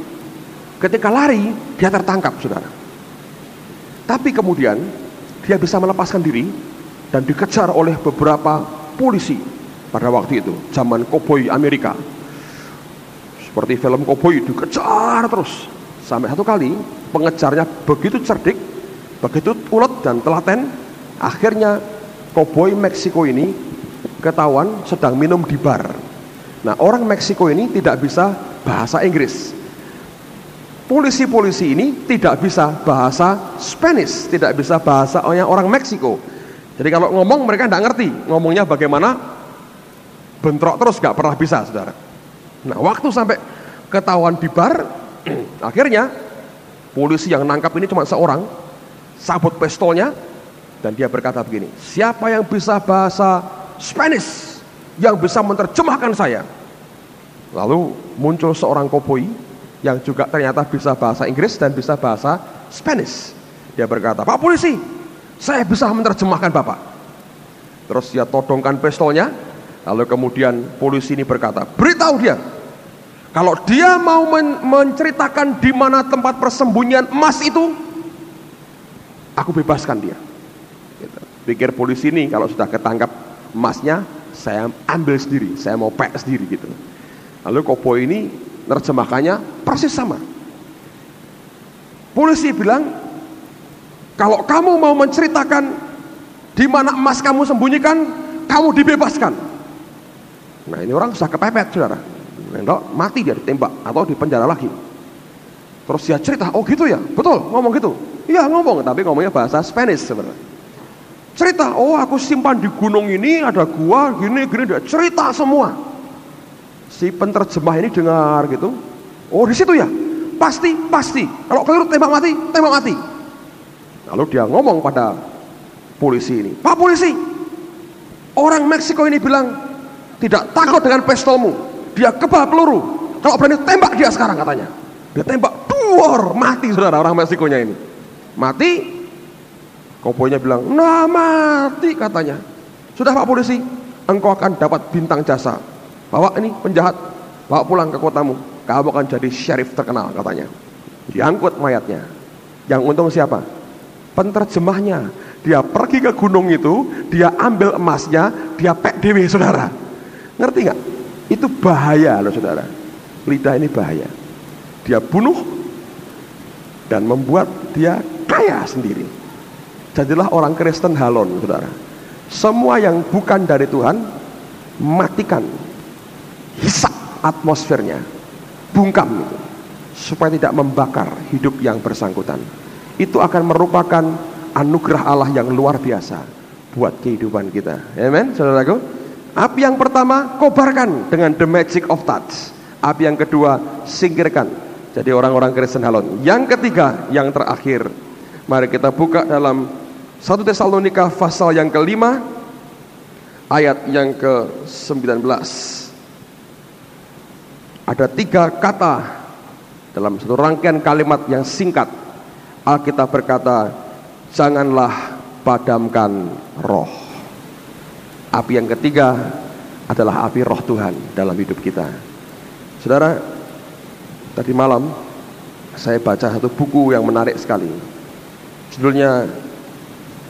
Ketika lari, dia tertangkap saudara. Tapi kemudian dia bisa melepaskan diri dan dikejar oleh beberapa polisi pada waktu itu, zaman koboi Amerika. Seperti film koboi, dikejar terus. Sampai satu kali pengejarnya begitu cerdik, begitu ulet dan telaten, akhirnya koboi Meksiko ini ketahuan sedang minum di bar. Nah, orang Meksiko ini tidak bisa bahasa Inggris. Polisi-polisi ini tidak bisa bahasa Spanish, tidak bisa bahasa orang Meksiko. Jadi kalau ngomong mereka tidak ngerti ngomongnya bagaimana, bentrok terus, gak pernah bisa, saudara. Nah, waktu sampai ketahuan di bar, akhirnya polisi yang nangkap ini cuma seorang, sabut pistolnya, dan dia berkata begini, siapa yang bisa bahasa Spanish, yang bisa menerjemahkan saya? Lalu muncul seorang koboi yang juga ternyata bisa bahasa Inggris dan bisa bahasa Spanish. Dia berkata, Pak polisi, saya bisa menerjemahkan Bapak. Terus dia todongkan pistolnya. Lalu kemudian polisi ini berkata, beritahu dia, kalau dia mau menceritakan di mana tempat persembunyian emas itu, aku bebaskan dia. Gitu. Pikir polisi ini kalau sudah ketangkap emasnya, saya ambil sendiri, saya mau pek sendiri gitu. Lalu koboi ini nerjemahkannya persis sama. Polisi bilang, kalau kamu mau menceritakan di mana emas kamu sembunyikan, kamu dibebaskan. Nah, ini orang sudah kepepet, saudara. Mati dia, ditembak atau dipenjara lagi. Terus dia cerita, oh gitu ya, betul, ngomong gitu. Iya ngomong, tapi ngomongnya bahasa Spanish sebenarnya. Cerita, oh aku simpan di gunung ini, ada gua, gini, dia cerita semua. Si penterjemah ini dengar gitu, oh di situ ya, pasti. Kalau keliru tembak mati. Lalu dia ngomong pada polisi ini, Pak polisi, orang Meksiko ini bilang tidak takut dengan pistolmu, dia kebal peluru, kalau berani tembak dia sekarang katanya. Dia tembak, duor, mati saudara orang Meksikonya ini. Mati, koboinya bilang, nah mati katanya. Sudah Pak polisi, engkau akan dapat bintang jasa. Bawa ini penjahat, bawa pulang ke kotamu, kamu akan jadi sheriff terkenal katanya. Diangkut mayatnya. Yang untung siapa? Penterjemahnya. Dia pergi ke gunung itu, dia ambil emasnya, dia pek dewe saudara. Ngerti nggak? Itu bahaya loh saudara. Lidah ini bahaya. Dia bunuh dan membuat dia kaya sendiri. Jadilah orang Kristen halon saudara. Semua yang bukan dari Tuhan, matikan, hisap atmosfernya, bungkam itu, supaya tidak membakar hidup yang bersangkutan. Itu akan merupakan anugerah Allah yang luar biasa buat kehidupan kita. Amen, saudaraku. Api yang pertama, kobarkan dengan the magic of touch. Api yang kedua, singkirkan. Jadi orang-orang Kristen halon. Yang ketiga, yang terakhir, mari kita buka dalam 1 Tesalonika pasal yang kelima, ayat yang ke-19. Ada 3 kata dalam satu rangkaian kalimat yang singkat. Alkitab berkata, janganlah padamkan roh. Api yang ketiga adalah api roh Tuhan dalam hidup kita. Saudara, tadi malam saya baca satu buku yang menarik sekali. Judulnya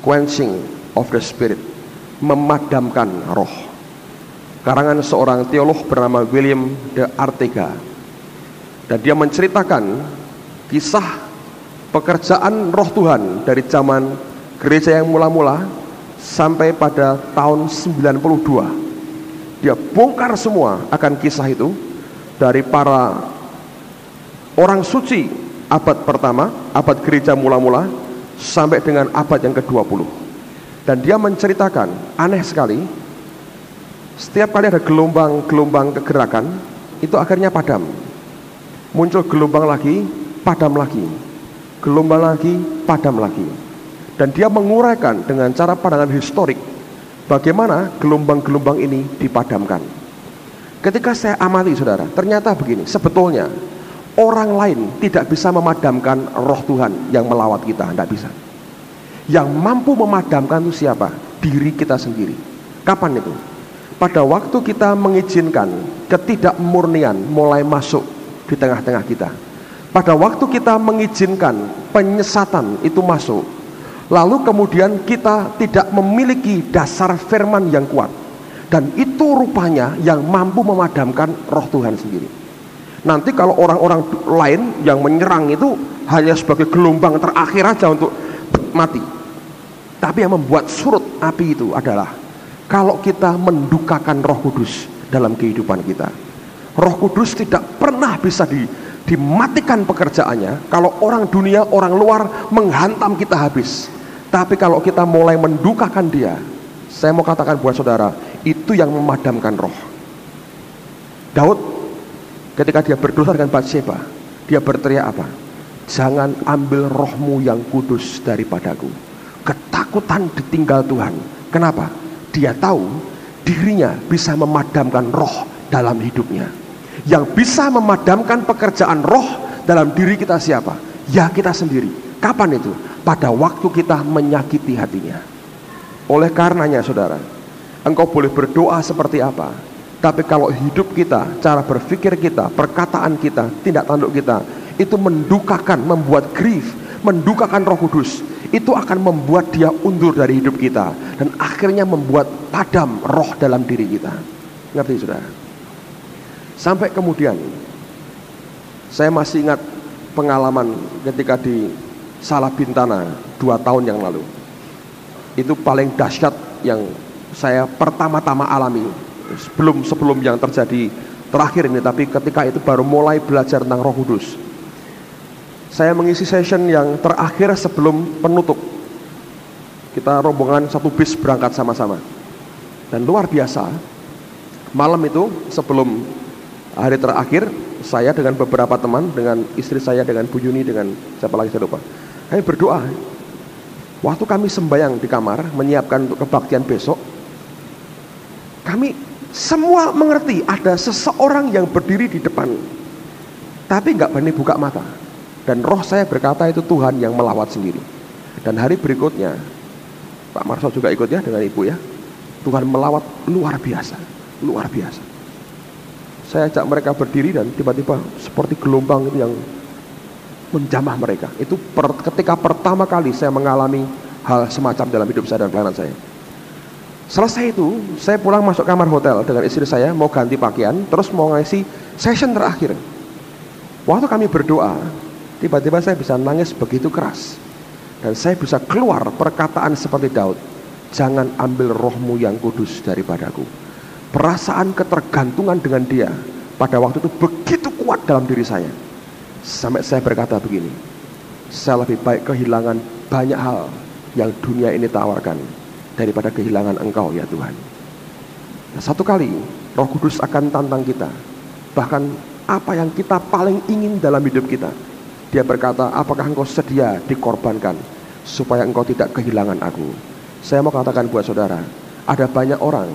Quenching of the Spirit, memadamkan roh. Karangan seorang teolog bernama William de Arteaga. Dan dia menceritakan kisah pekerjaan roh Tuhan dari zaman gereja yang mula-mula sampai pada tahun 92. Dia bongkar semua akan kisah itu, dari para orang suci abad pertama, abad gereja mula-mula, sampai dengan abad yang ke-20. Dan dia menceritakan, aneh sekali, setiap kali ada gelombang-gelombang kegerakan, itu akhirnya padam. Muncul gelombang lagi, padam lagi. Gelombang lagi, padam lagi. Dan dia menguraikan dengan cara pandangan historik bagaimana gelombang-gelombang ini dipadamkan. Ketika saya amati saudara, ternyata begini, sebetulnya orang lain tidak bisa memadamkan roh Tuhan yang melawat kita, tidak bisa. Yang mampu memadamkan itu siapa? Diri kita sendiri. Kapan itu? Pada waktu kita mengizinkan ketidakmurnian mulai masuk di tengah-tengah kita. Pada waktu kita mengizinkan penyesatan itu masuk, lalu kemudian kita tidak memiliki dasar firman yang kuat, dan itu rupanya yang mampu memadamkan roh Tuhan sendiri. Nanti kalau orang-orang lain yang menyerang itu hanya sebagai gelombang terakhir aja untuk mati. Tapi yang membuat surut api itu adalah kalau kita mendukakan Roh Kudus dalam kehidupan kita. Roh Kudus tidak pernah bisa dimatikan pekerjaannya kalau orang dunia, orang luar menghantam kita habis. Tapi kalau kita mulai mendukakan dia, saya mau katakan buat saudara, itu yang memadamkan roh. Daud ketika dia berdosa dengan Batsheba, dia berteriak apa? Jangan ambil rohmu yang kudus daripadaku. Ketakutan ditinggal Tuhan. Kenapa? Dia tahu dirinya bisa memadamkan roh dalam hidupnya. Yang bisa memadamkan pekerjaan roh dalam diri kita siapa? Ya kita sendiri. Kapan itu? Pada waktu kita menyakiti hatinya. Oleh karenanya saudara, engkau boleh berdoa seperti apa, tapi kalau hidup kita, cara berpikir kita, perkataan kita, tindak tanduk kita itu mendukakan, membuat grief, mendukakan Roh Kudus, itu akan membuat dia undur dari hidup kita dan akhirnya membuat padam roh dalam diri kita. Ngerti saudara? Sampai kemudian saya masih ingat pengalaman ketika di Salabintana 2 tahun yang lalu. Itu paling dahsyat yang saya pertama-tama alami, sebelum yang terjadi terakhir ini, tapi ketika itu baru mulai belajar tentang Roh Kudus. Saya mengisi session yang terakhir sebelum penutup. Kita rombongan satu bis berangkat sama-sama. Dan luar biasa, malam itu sebelum hari terakhir, saya dengan beberapa teman, dengan istri saya, dengan Bu Yuni, dengan siapa lagi saya lupa, kami berdoa. Waktu kami sembahyang di kamar, menyiapkan untuk kebaktian besok, kami semua mengerti ada seseorang yang berdiri di depan, tapi nggak berani buka mata. Dan roh saya berkata itu Tuhan yang melawat sendiri. Dan hari berikutnya, Pak Marso juga ikut ya dengan Ibu ya, Tuhan melawat luar biasa, luar biasa. Saya ajak mereka berdiri dan tiba-tiba seperti gelombang itu yang menjamah mereka. Itu ketika pertama kali saya mengalami hal semacam dalam hidup saya dan pelayanan saya. Selesai itu, saya pulang masuk kamar hotel dengan istri saya, mau ganti pakaian, terus mau ngasih session terakhir. Waktu kami berdoa, tiba-tiba saya bisa nangis begitu keras. Dan saya bisa keluar perkataan seperti Daud, jangan ambil rohmu yang kudus daripadaku. Perasaan ketergantungan dengan dia pada waktu itu begitu kuat dalam diri saya, sampai saya berkata begini, saya lebih baik kehilangan banyak hal yang dunia ini tawarkan daripada kehilangan engkau ya Tuhan. Nah, satu kali Roh Kudus akan tantang kita, bahkan apa yang kita paling ingin dalam hidup kita. Dia berkata, apakah engkau sedia dikorbankan supaya engkau tidak kehilangan aku? Saya mau katakan buat saudara, ada banyak orang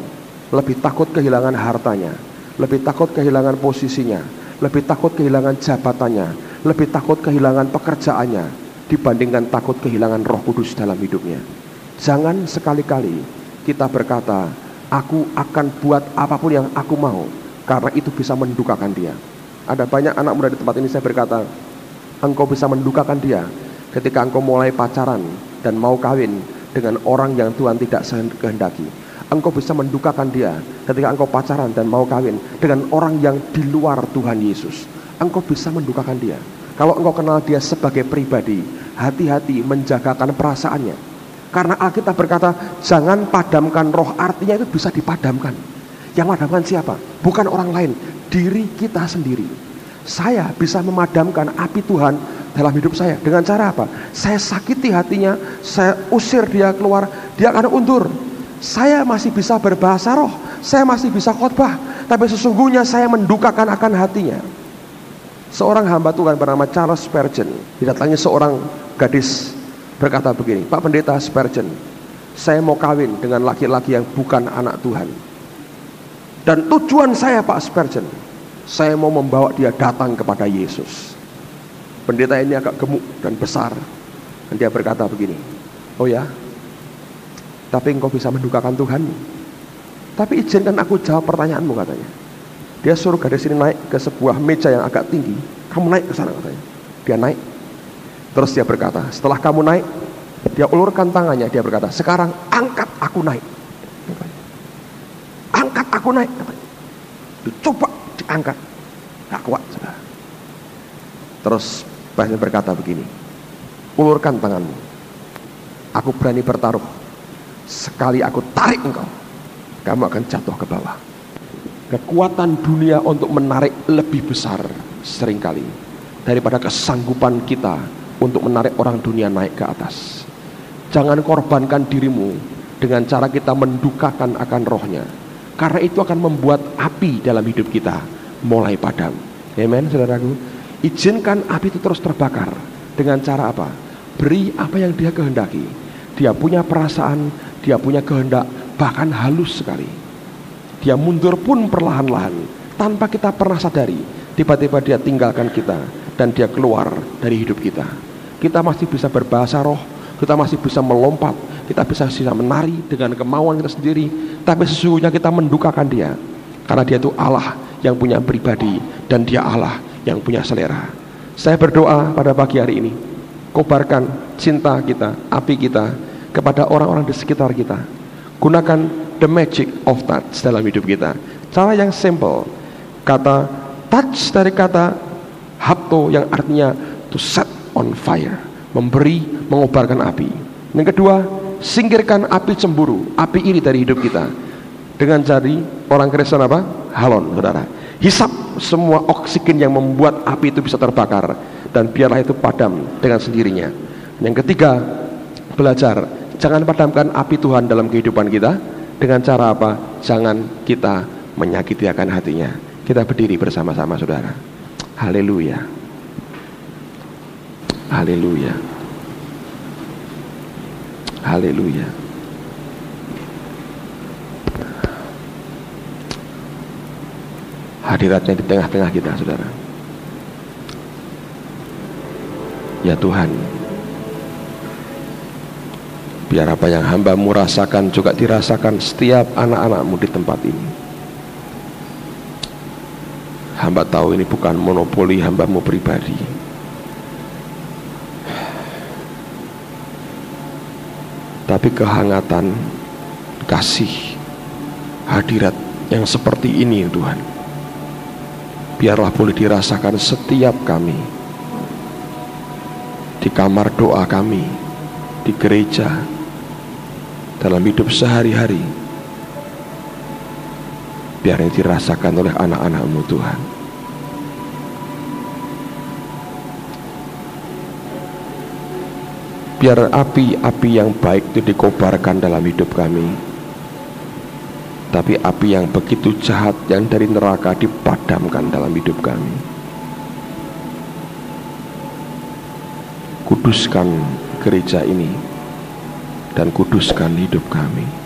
lebih takut kehilangan hartanya, lebih takut kehilangan posisinya, lebih takut kehilangan jabatannya, lebih takut kehilangan pekerjaannya, dibandingkan takut kehilangan Roh Kudus dalam hidupnya. Jangan sekali-kali kita berkata, aku akan buat apapun yang aku mau, karena itu bisa mendukakan dia. Ada banyak anak muda di tempat ini, saya berkata, engkau bisa mendukakan dia ketika engkau mulai pacaran dan mau kawin dengan orang yang Tuhan tidak kehendaki. Engkau bisa mendukakan dia ketika engkau pacaran dan mau kawin dengan orang yang di luar Tuhan Yesus. Engkau bisa mendukakan dia. Kalau engkau kenal dia sebagai pribadi, hati-hati menjagakan perasaannya. Karena Alkitab berkata, jangan padamkan roh, artinya itu bisa dipadamkan. Yang memadamkan siapa? Bukan orang lain, diri kita sendiri. Saya bisa memadamkan api Tuhan dalam hidup saya. Dengan cara apa? Saya sakiti hatinya, saya usir dia keluar, dia akan undur. Saya masih bisa berbahasa roh, saya masih bisa khotbah, tapi sesungguhnya saya mendukakan akan hatinya. Seorang hamba Tuhan bernama Charles Spurgeon didatangi seorang gadis, berkata begini, Pak Pendeta Spurgeon, saya mau kawin dengan laki-laki yang bukan anak Tuhan. Dan tujuan saya Pak Spurgeon, saya mau membawa dia datang kepada Yesus. Pendeta ini agak gemuk dan besar, dan dia berkata begini, oh ya, tapi engkau bisa mendukakan Tuhanmu. Tapi izinkan aku jawab pertanyaanmu, katanya. Dia suruh gadis ini naik ke sebuah meja yang agak tinggi. Kamu naik ke sana, katanya. Dia naik. Terus dia berkata, setelah kamu naik, dia ulurkan tangannya, dia berkata, sekarang angkat aku naik. Angkat aku naik, katanya. Coba diangkat, gak kuat, saudara. Terus Pastor berkata begini, ulurkan tanganmu, aku berani bertaruh, sekali aku tarik engkau, kamu akan jatuh ke bawah. Kekuatan dunia untuk menarik lebih besar seringkali daripada kesanggupan kita untuk menarik orang dunia naik ke atas. Jangan korbankan dirimu dengan cara kita mendukakan akan rohnya, karena itu akan membuat api dalam hidup kita mulai padam. Amen, saudaraku. Izinkan api itu terus terbakar. Dengan cara apa? Beri apa yang dia kehendaki. Dia punya perasaan, dia punya kehendak, bahkan halus sekali. Dia mundur pun perlahan-lahan, tanpa kita pernah sadari. Tiba-tiba dia tinggalkan kita, dan dia keluar dari hidup kita. Kita masih bisa berbahasa roh, kita masih bisa melompat, kita bisa menari dengan kemauan kita sendiri. Tapi sesungguhnya kita mendukakan dia, karena dia itu Allah yang punya pribadi, dan dia Allah yang punya selera. Saya berdoa pada pagi hari ini, kobarkan cinta kita, api kita kepada orang-orang di sekitar kita. Gunakan the magic of touch dalam hidup kita. Cara yang simple. Kata touch dari kata hapto yang artinya to set on fire, memberi, mengobarkan api. Yang kedua, singkirkan api cemburu, api iri dari hidup kita. Dengan jari orang Kristen apa? Halon, saudara. Hisap semua oksigen yang membuat api itu bisa terbakar, dan biarlah itu padam dengan sendirinya. Yang ketiga, belajar jangan padamkan api Tuhan dalam kehidupan kita. Dengan cara apa? Jangan kita menyakiti akan hatinya. Kita berdiri bersama-sama, saudara. Haleluya. Haleluya. Haleluya. Hadiratnya di tengah-tengah kita, saudara. Ya Tuhan, biar apa yang hamba-Mu rasakan juga dirasakan setiap anak-anak-Mu di tempat ini. Hamba tahu ini bukan monopoli hamba-Mu pribadi, tapi kehangatan, kasih, hadirat yang seperti ini Tuhan, biarlah boleh dirasakan setiap kami, di kamar doa kami, di gereja, dalam hidup sehari-hari. Biar yang dirasakan oleh anak-anak-Mu Tuhan. Biar api-api yang baik itu dikobarkan dalam hidup kami, tapi api yang begitu jahat yang dari neraka dipadamkan dalam hidup kami. Kuduskan gereja ini, dan kuduskan hidup kami.